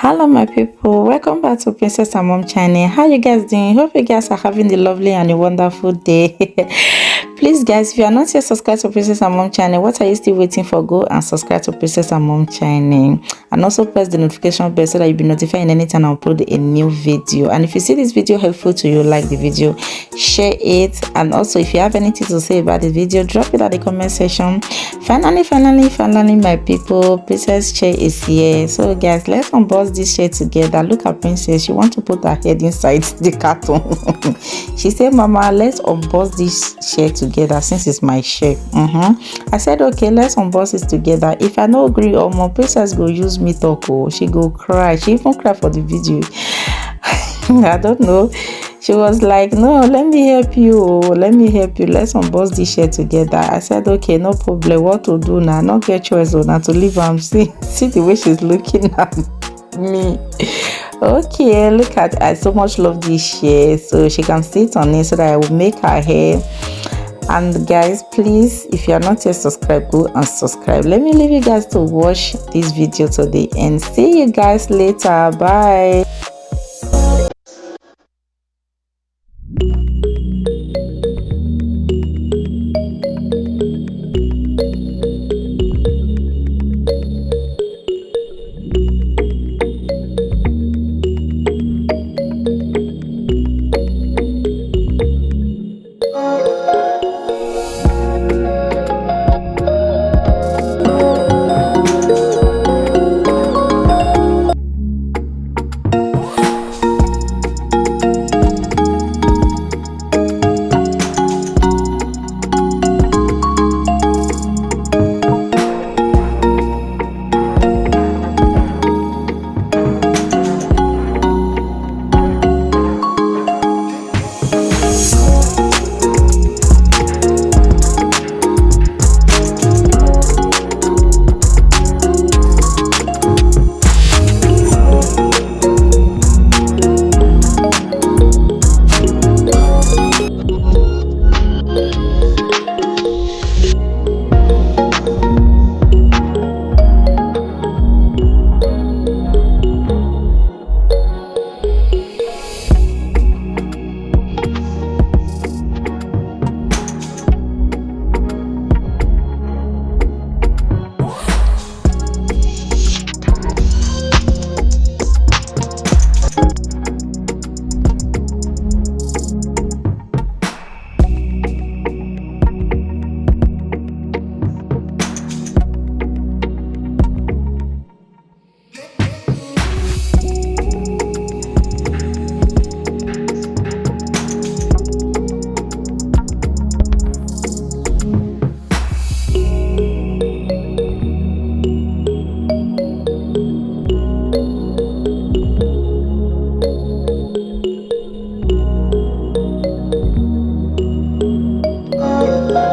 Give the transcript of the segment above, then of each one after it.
Hello my people, welcome back to Princess and Mom channel. How you guys doing? Hope you guys are having a lovely and a wonderful day. Please guys, if you are not yet subscribed to Princess and Mom channel, what are you still waiting for? Go and subscribe to Princess and Mom channel and also press the notification bell so that you'll be notified anytime I upload a new video. And if you see this video helpful to you, like the video, share it, and also if you have anything to say about the video, drop it at the comment section. Finally my people, Princess chair is here. So guys, let's unbox this chair together. Look at Princess, she wants to put her head inside the carton. She said, Mama, let's unbox this chair together since it's my chair. I said, okay, let's unbox it together. If I no agree or more, Princess go use me talk. Oh, she go cry. She even cry for the video. I don't know. She was like, no, let me help you. Let me help you. Let's unbox this share together. I said, okay, no problem. What to do now? Not get choice now to leave am. See the way she's looking at me. Okay, look at, I so much love this share. So she can sit on it so that I will make her hair. And guys, please, if you are not yet subscribed, go and subscribe. Let me leave you guys to watch this video to the end. See you guys later. Bye.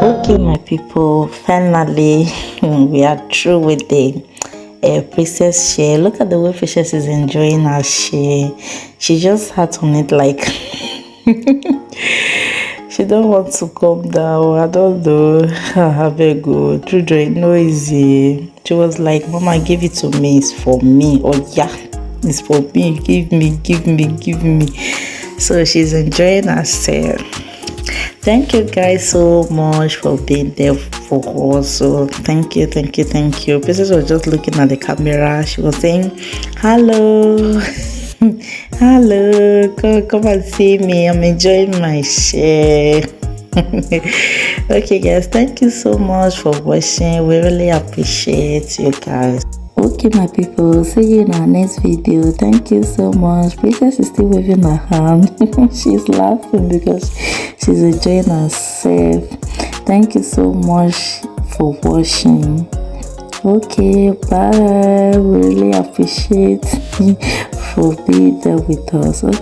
Okay my people, finally we are through with the Princess share. Look at the way Princess is enjoying her share. She just had on it like she don't want to come down. I don't know. I beg you, children, noisy. She was like, Mama, give it to me, it's for me. Oh yeah, it's for me, give me. So she's enjoying herself. Thank you guys so much for being there for us. So thank you. Princess was just looking at the camera. She was saying, hello. Hello, come and see me. I'm enjoying my share. Okay guys, thank you so much for watching. We really appreciate you guys. Okay my people, see you in our next video. Thank you so much. Princess is still waving her hand. She's laughing because she's enjoying herself. Thank you so much for watching. Okay, bye. We really appreciate for being there with us. Okay.